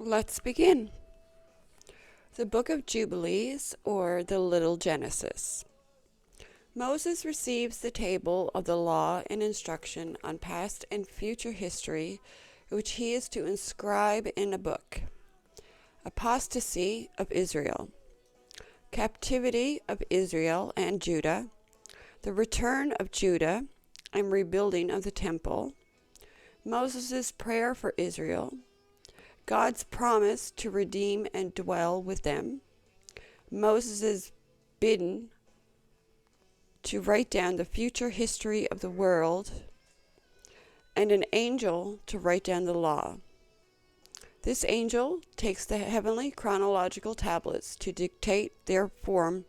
Let's begin. The Book of Jubilees, or the Little Genesis. Moses receives the table of the law and instruction on past and future history, which he is to inscribe in a book. Apostasy of Israel. Captivity of Israel and Judah. The return of Judah and rebuilding of the temple. Moses' prayer for Israel. God's promise to redeem and dwell with them. Moses' bidden to write down the future history of the world, and an angel to write down the law. This angel takes the heavenly chronological tablets to dictate their form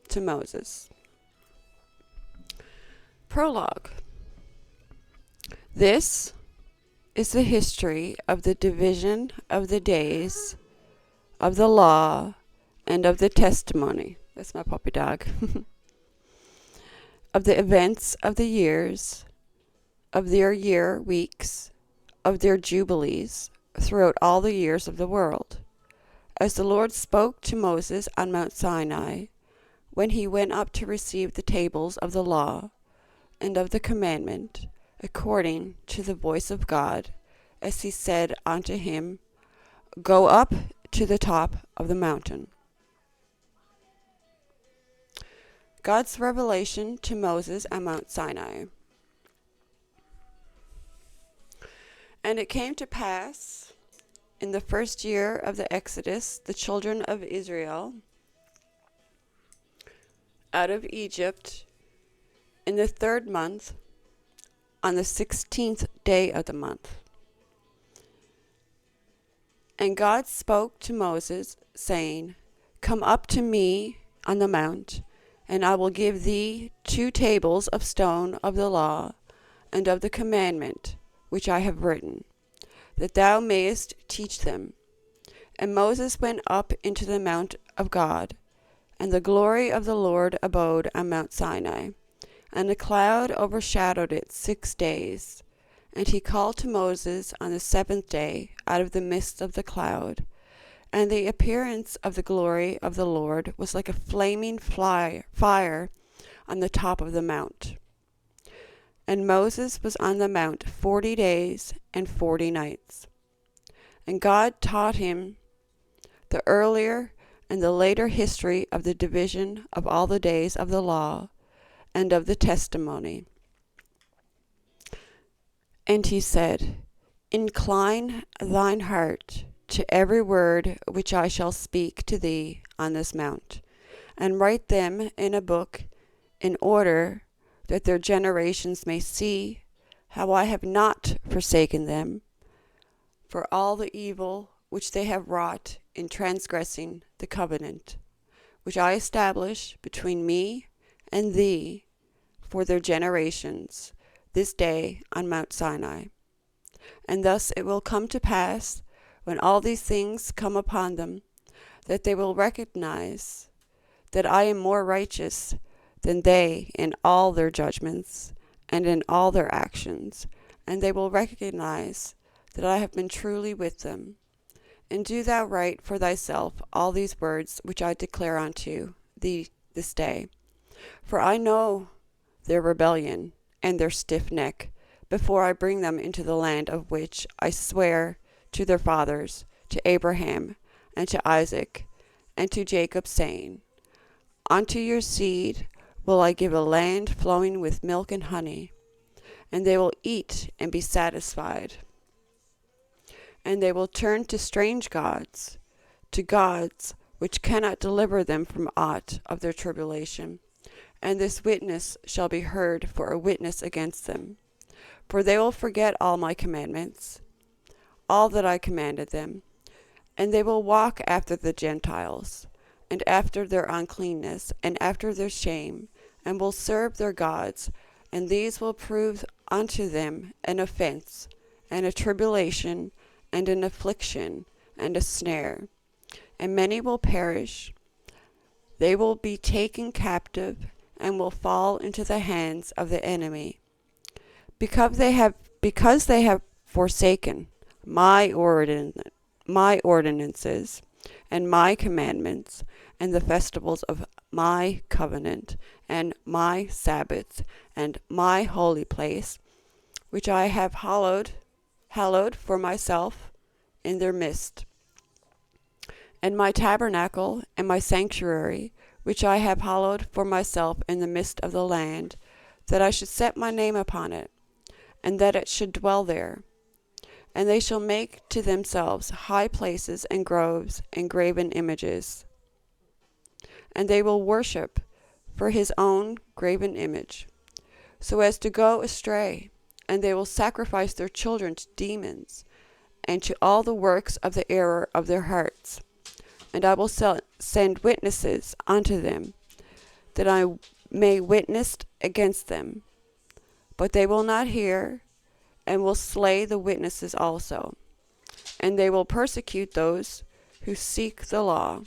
to Moses. Prologue. This is the history of the division of the days, of the law, and of the testimony. That's my puppy dog. Of the events of the years, of their year weeks, of their jubilees, throughout all the years of the world. As the Lord spoke to Moses on Mount Sinai, when he went up to receive the tables of the law and of the commandment, according to the voice of God, as he said unto him, Go up to the top of the mountain. God's revelation to Moses on Mount Sinai. And it came to pass, in the first year of the Exodus, the children of Israel out of Egypt, in the 3rd month, on the 16th day of the month. And God spoke to Moses, saying, Come up to me on the mount, and I will give thee 2 tables of stone of the law, and of the commandment which I have written, that thou mayest teach them. And Moses went up into the mount of God, and the glory of the Lord abode on Mount Sinai, and a cloud overshadowed it 6 days. And he called to Moses on the 7th day out of the midst of the cloud. And the appearance of the glory of the Lord was like a flaming fire on the top of the mount. And Moses was on the mount 40 days and 40 nights. And God taught him the earlier and the later history of the division of all the days of the law and of the testimony. And he said, Incline thine heart to every word which I shall speak to thee on this mount, and write them in a book, in order that their generations may see how I have not forsaken them, for all the evil which they have wrought in transgressing the covenant, which I establish between me and thee for their generations, this day on Mount Sinai. And thus it will come to pass, when all these things come upon them, that they will recognize that I am more righteous than they in all their judgments and in all their actions, and they will recognize that I have been truly with them. And do thou write for thyself all these words which I declare unto thee this day. For I know their rebellion and their stiff neck, before I bring them into the land of which I swear to their fathers, to Abraham, and to Isaac, and to Jacob, saying, Unto your seed will I give a land flowing with milk and honey, and they will eat and be satisfied. And they will turn to strange gods, to gods which cannot deliver them from aught of their tribulation. And this witness shall be heard for a witness against them. For they will forget all my commandments, all that I commanded them, and they will walk after the Gentiles, and after their uncleanness, and after their shame, and will serve their gods, and these will prove unto them an offense, and a tribulation, and an affliction, and a snare. And many will perish. They will be taken captive, and will fall into the hands of the enemy, because they have forsaken my my ordinances and my commandments, and the festivals of my covenant, and my Sabbaths, and my holy place, which I have hallowed for myself in their midst, and my tabernacle and my sanctuary, which I have hallowed for myself in the midst of the land, that I should set my name upon it, and that it should dwell there. And they shall make to themselves high places and groves and graven images. And they will worship for his own graven image, so as to go astray. And they will sacrifice their children to demons, and to all the works of the error of their hearts. And I will send witnesses unto them, that I may witness against them. But they will not hear, and will slay the witnesses also. And they will persecute those who seek the law.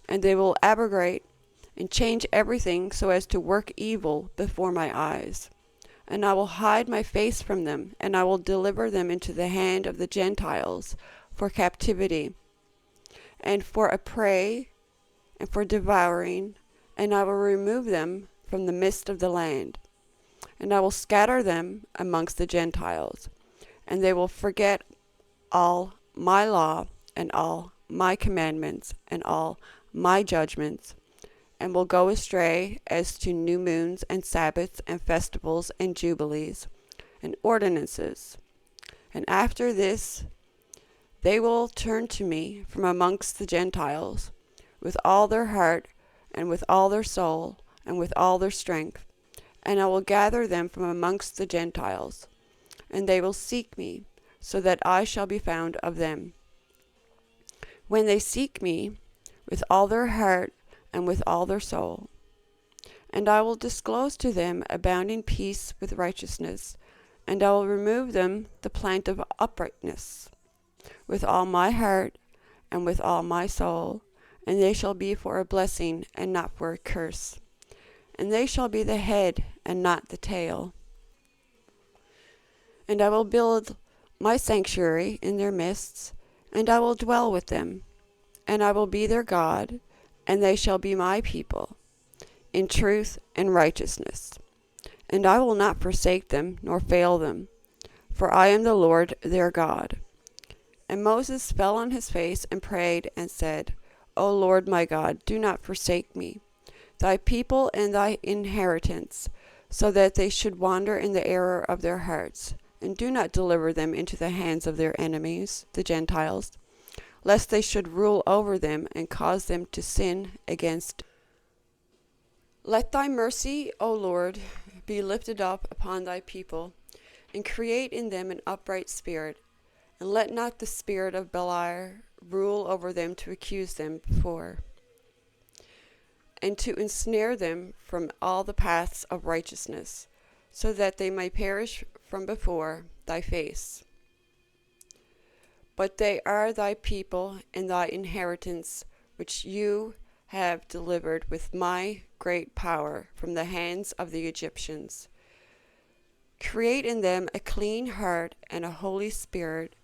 And they will abrogate and change everything so as to work evil before my eyes. And I will hide my face from them, and I will deliver them into the hand of the Gentiles for captivity, and for a prey, and for devouring, and I will remove them from the midst of the land. And I will scatter them amongst the Gentiles, and they will forget all my law, and all my commandments, and all my judgments, and will go astray as to new moons, and Sabbaths, and festivals, and jubilees, and ordinances. And after this they will turn to me from amongst the Gentiles, with all their heart, and with all their soul, and with all their strength. And I will gather them from amongst the Gentiles, and they will seek me, so that I shall be found of them. When they seek me with all their heart and with all their soul. And I will disclose to them abounding peace with righteousness, and I will remove them the plant of uprightness, with all my heart and with all my soul, and they shall be for a blessing and not for a curse. And they shall be the head and not the tail. And I will build my sanctuary in their midst, and I will dwell with them, and I will be their God, and they shall be my people, in truth and righteousness. And I will not forsake them, nor fail them, for I am the Lord their God. And Moses fell on his face and prayed and said, O Lord my God, do not forsake me, thy people and thy inheritance, so that they should wander in the error of their hearts, and do not deliver them into the hands of their enemies, the Gentiles, lest they should rule over them and cause them to sin against. Let thy mercy, O Lord, be lifted up upon thy people, and create in them an upright spirit, and let not the spirit of Beliar rule over them to accuse them before, and to ensnare them from all the paths of righteousness, so that they may perish from before thy face. But they are thy people and thy inheritance, which you have delivered with my great power from the hands of the Egyptians. Create in them a clean heart and a holy spirit,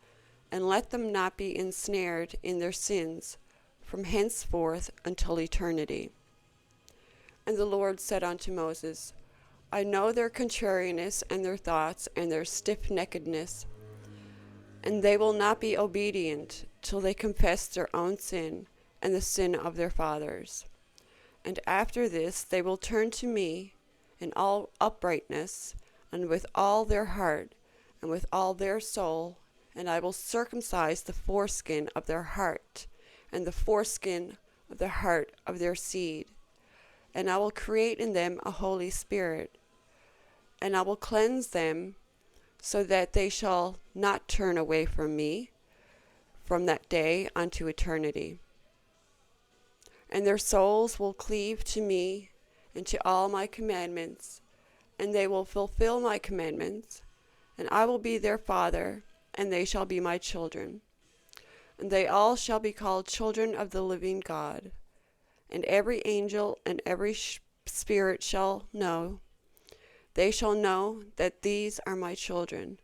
and let them not be ensnared in their sins from henceforth until eternity. And the Lord said unto Moses, I know their contrariness and their thoughts and their stiff-neckedness, and they will not be obedient till they confess their own sin and the sin of their fathers. And after this they will turn to me in all uprightness, and with all their heart, and with all their soul, and I will circumcise the foreskin of their heart, and the foreskin of the heart of their seed. And I will create in them a holy spirit, and I will cleanse them, so that they shall not turn away from me from that day unto eternity. And their souls will cleave to me and to all my commandments, and they will fulfill my commandments, and I will be their father, and they shall be my children. And they all shall be called children of the living God. And every angel and every spirit shall know. They shall know that these are my children,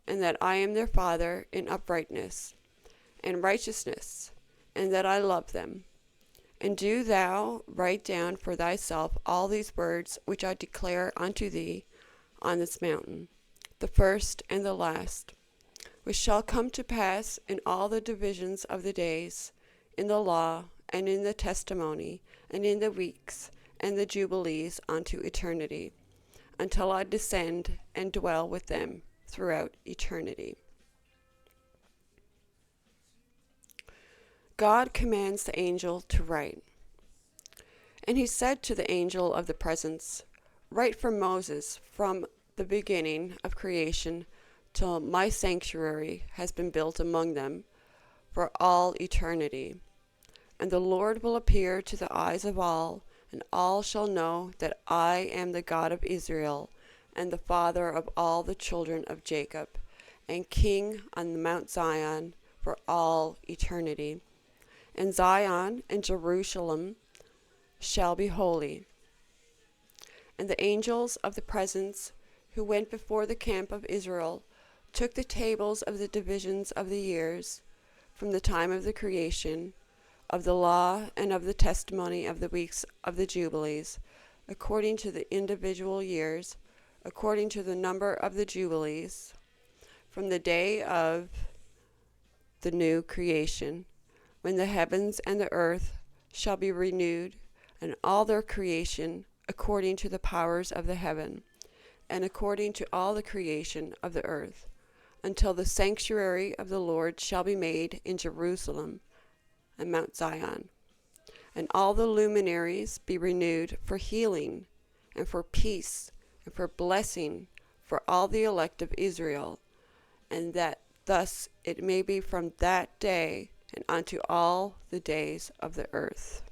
and that I am their father in uprightness. and righteousness, and that I love them. And do thou write down for thyself all these words which I declare unto thee on this mountain, the first and the last, which shall come to pass in all the divisions of the days, in the law, and in the testimony, and in the weeks, and the jubilees unto eternity, until I descend and dwell with them throughout eternity. God commands the angel to write. And he said to the angel of the presence, Write for Moses from the beginning of creation till my sanctuary has been built among them for all eternity. And the Lord will appear to the eyes of all, and all shall know that I am the God of Israel, and the Father of all the children of Jacob, and King on the Mount Zion for all eternity. And Zion and Jerusalem shall be holy. And the angels of the presence who went before the camp of Israel took the tables of the divisions of the years from the time of the creation, of the law and of the testimony of the weeks of the Jubilees, according to the individual years, according to the number of the Jubilees, from the day of the new creation, when the heavens and the earth shall be renewed, and all their creation according to the powers of the heaven, and according to all the creation of the earth, until the sanctuary of the Lord shall be made in Jerusalem and Mount Zion, and all the luminaries be renewed for healing, and for peace, and for blessing for all the elect of Israel, and that thus it may be from that day and unto all the days of the earth.